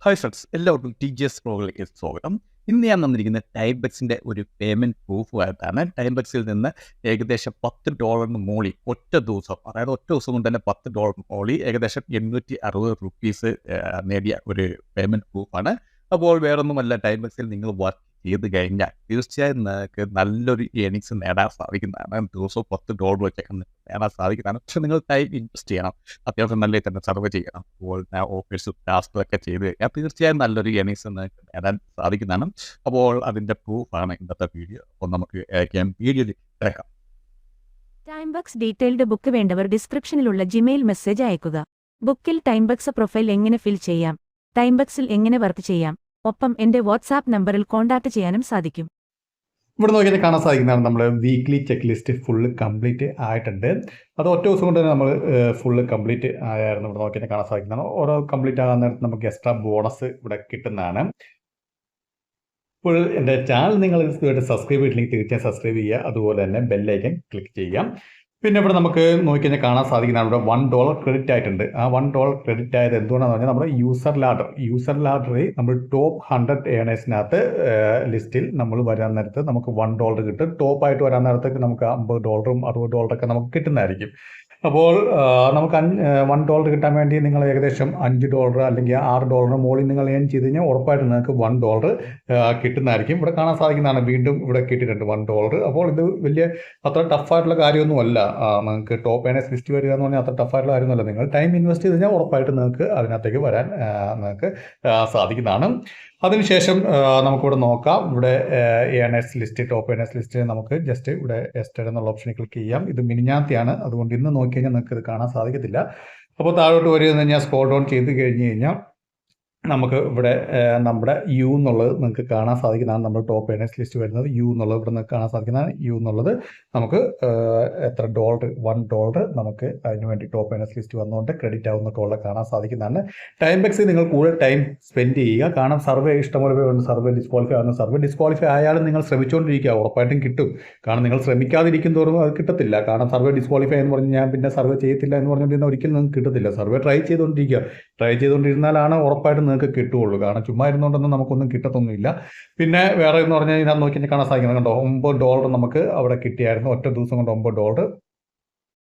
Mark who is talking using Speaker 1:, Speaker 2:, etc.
Speaker 1: Hi friends, എല്ലാവർക്കും TGS പ്രോയിലേക്ക് സ്വാഗതം. ഇന്ന് ഞാൻ തന്നിരിക്കുന്ന ടൈംബക്സിൻ്റെ ഒരു പേയ്മെൻറ്റ് പ്രൂഫുമായിട്ടാണ്. ടൈംബക്സിൽ നിന്ന് ഏകദേശം $10 മോളി ഒറ്റ ദിവസം, അതായത് ഒറ്റ ദിവസം കൊണ്ട് തന്നെ $10 മോളി ഏകദേശം ₹860 നേടിയ ഒരു പേയ്മെൻറ്റ് പ്രൂഫാണ്. അപ്പോൾ വേറൊന്നുമല്ല, ടൈംബക്സിൽ നിങ്ങൾ വർക്ക് ചെയ്ത് കഴിഞ്ഞാൽ തീർച്ചയായും നിങ്ങൾക്ക് നല്ലൊരു ഏണിങ്സ് നേടാൻ സാധിക്കുന്നതാണ്. ദിവസവും $10 വെച്ചൊക്കെ നേടാൻ സാധിക്കുന്നതാണ്. പക്ഷേ നിങ്ങൾ ടൈം ഇൻവെസ്റ്റ് ചെയ്യണം, അത്യാവശ്യം നല്ല തന്നെ സർവ് ചെയ്യണം. അപ്പോൾ ഓഫീസും ടാസ്കൊക്കെ ചെയ്ത് കഴിഞ്ഞാൽ തീർച്ചയായും നല്ലൊരു ഏണിങ്സ് നിങ്ങൾക്ക് നേടാൻ സാധിക്കുന്നതാണ്. അപ്പോൾ അതിൻ്റെ പ്രൂഫാണ് ഇന്നത്തെ വീഡിയോ. അപ്പോൾ നമുക്ക് വീഡിയോയിൽ കേൾക്കാം.
Speaker 2: ടൈംബക്സ് ഡീറ്റെയിൽഡ് ബുക്ക് വേണ്ടവർ ഡിസ്ക്രിപ്ഷനിലുള്ള ജിമെയിൽ മെസ്സേജ് അയക്കുക. ബുക്കിൽ ടൈംബക്സ് പ്രൊഫൈൽ എങ്ങനെ ഫിൽ ചെയ്യാം, ടൈംബക്സിൽ എങ്ങനെ വർക്ക് ചെയ്യാം, ഒപ്പം എന്റെ വാട്സാപ്പ് നമ്പറിൽ കോൺടാക്ട് ചെയ്യാനും സാധിക്കും.
Speaker 3: ഇവിടെ നോക്കിയാൽ കാണാൻ സാധിക്കുന്നതാണ് നമ്മൾ weekly check list full complete ആയിട്ടുണ്ട്. അത് ഒറ്റ ദിവസം കൊണ്ട് തന്നെ നമ്മൾ ഫുള്ള് കംപ്ലീറ്റ് ആയിരുന്നു. ഇവിടെ നോക്കിയാൽ കാണാൻ സാധിക്കുന്നതാണ്. ഓരോ കംപ്ലീറ്റ് ആകാൻ നേരത്ത് നമുക്ക് എക്സ്ട്രാ ബോണസ് ഇവിടെ കിട്ടുന്നതാണ്. ഇപ്പോൾ എൻ്റെ ചാനൽ നിങ്ങൾ ഇതുമായിട്ട് സബ്സ്ക്രൈബ് ചെയ്തില്ലെങ്കിൽ തീർച്ചയായും സബ്സ്ക്രൈബ് ചെയ്യുക. അതുപോലെ തന്നെ ബെല്ലൈക്കൻ ക്ലിക്ക് ചെയ്യാം. പിന്നെ ഇവിടെ നമുക്ക് നോക്കിക്കഴിഞ്ഞാൽ കാണാൻ സാധിക്കുന്നതാണ് ഇവിടെ $1 ക്രെഡിറ്റ് ആയിട്ടുണ്ട്. ആ $1 ക്രെഡിറ്റ് ആയത് എന്തുകൊണ്ടാണെന്ന് പറഞ്ഞാൽ നമ്മുടെ യൂസർ ലാഡറിൽ നമ്മൾ ടോപ്പ് 100 ഏണേഴ്സിനകത്ത് ലിസ്റ്റിൽ നമ്മൾ വരാൻ നേരത്ത് നമുക്ക് $1 കിട്ടും. ടോപ്പായിട്ട് വരാൻ നേരത്തേക്ക് നമുക്ക് $50 $60 നമുക്ക് കിട്ടുന്നതായിരിക്കും. അപ്പോൾ നമുക്ക് $1 കിട്ടാൻ വേണ്ടി നിങ്ങൾ ഏകദേശം $5 അല്ലെങ്കിൽ $6 മുകളിൽ നിങ്ങൾ ഏൺ ചെയ്ത് കഴിഞ്ഞാൽ ഉറപ്പായിട്ട് നിങ്ങൾക്ക് $1 കിട്ടുന്നതായിരിക്കും. ഇവിടെ കാണാൻ സാധിക്കുന്നതാണ്, വീണ്ടും ഇവിടെ കിട്ടിയിട്ടുണ്ട് $1. അപ്പോൾ ഇത് വലിയ അത്ര ടഫായിട്ടുള്ള കാര്യമൊന്നുമല്ല. നിങ്ങൾക്ക് ടോപ്പ് ഏണേഴ്സ് ലിസ്റ്റ് വരിക എന്ന് പറഞ്ഞാൽ അത്ര ടഫായിട്ടുള്ള കാര്യമൊന്നുമല്ല. നിങ്ങൾ ടൈം ഇൻവെസ്റ്റ് ചെയ്ത് കഴിഞ്ഞാൽ ഉറപ്പായിട്ട് നിങ്ങൾക്ക് അതിനകത്തേക്ക് വരാൻ നിങ്ങൾക്ക് സാധിക്കുന്നതാണ്. അതിനുശേഷം നമുക്കിവിടെ നോക്കാം. ഇവിടെ earners list, top earners list നമുക്ക് ജസ്റ്റ് ഇവിടെ എസ്റ്റേഡ് എന്നുള്ള ഓപ്ഷനിൽ ക്ലിക്ക് ചെയ്യാം. ഇത് മിനിഞ്ഞാത്തെയാണ്, അതുകൊണ്ട് ഇന്ന് നോക്കിക്കഴിഞ്ഞാൽ നിങ്ങൾക്ക് ഇത് കാണാൻ സാധിക്കത്തില്ല. അപ്പോൾ താഴോട്ട് വരിക കഴിഞ്ഞാൽ സ്ക്രോൾ ഡൗൺ ചെയ്ത് കഴിഞ്ഞ് കഴിഞ്ഞാൽ നമുക്ക് ഇവിടെ നമ്മുടെ യു എന്നുള്ളത് നിങ്ങൾക്ക് കാണാൻ സാധിക്കുന്നതാണ്. നമ്മുടെ ടോപ്പ് ഏണേഴ്സ് ലിസ്റ്റ് വരുന്നത് യു എന്നുള്ളത് ഇവിടെ നിങ്ങൾക്ക് കാണാൻ സാധിക്കുന്നതാണ്. യു എന്നുള്ളത് നമുക്ക് എത്ര $1 നമുക്ക് അതിന് വേണ്ടി ടോപ്പ് ഏണേഴ്സ് ലിസ്റ്റ് വന്നുകൊണ്ട് ക്രെഡിറ്റ് ആവുന്നൊക്കെ കാണാൻ സാധിക്കുന്നതാണ്. ടൈംബക്സിൽ നിങ്ങൾ കൂടുതൽ ടൈം സ്പെൻഡ് ചെയ്യുക. കാരണം സർവേ ഇഷ്ടംപോലെ പേരുണ്ട് സർവേ ഡിസ്ക്വാളിഫൈ ആകുന്നു. സർവേ ഡിസ്ക്വാളിഫൈ ആയാലും നിങ്ങൾ ശ്രമിച്ചുകൊണ്ടിരിക്കുക, ഉറപ്പായിട്ടും കിട്ടും. കാരണം നിങ്ങൾ ശ്രമിക്കാതിരിക്കും തോറും അത് കിട്ടത്തില്ല. കാരണം സർവേ ഡിസ്ക്വാളിഫൈ എന്ന് പറഞ്ഞ് ഞാൻ പിന്നെ സർവേ ചെയ്യത്തില്ല എന്ന് പറഞ്ഞുകൊണ്ടിരുന്ന ഒരിക്കലും നിങ്ങൾക്ക് കിട്ടത്തില്ല. സർവേ ട്രൈ ചെയ്തുകൊണ്ടിരുന്നാലാണ് ഉറപ്പായിട്ടും നിങ്ങൾക്ക് കിട്ടുകയുള്ളൂ. കാരണം ചുമ്മാ ഇരുന്നുകൊണ്ടൊന്നും നമുക്കൊന്നും കിട്ടത്തൊന്നുമില്ല. പിന്നെ വേറെ എന്ന് പറഞ്ഞാൽ ഇതിനകത്ത് നോക്കി കാണാൻ സാധിക്കുന്നത് കണ്ടോ, $9 നമുക്ക് അവിടെ കിട്ടിയായിരുന്നു. ഒറ്റ ദിവസം കൊണ്ട് $9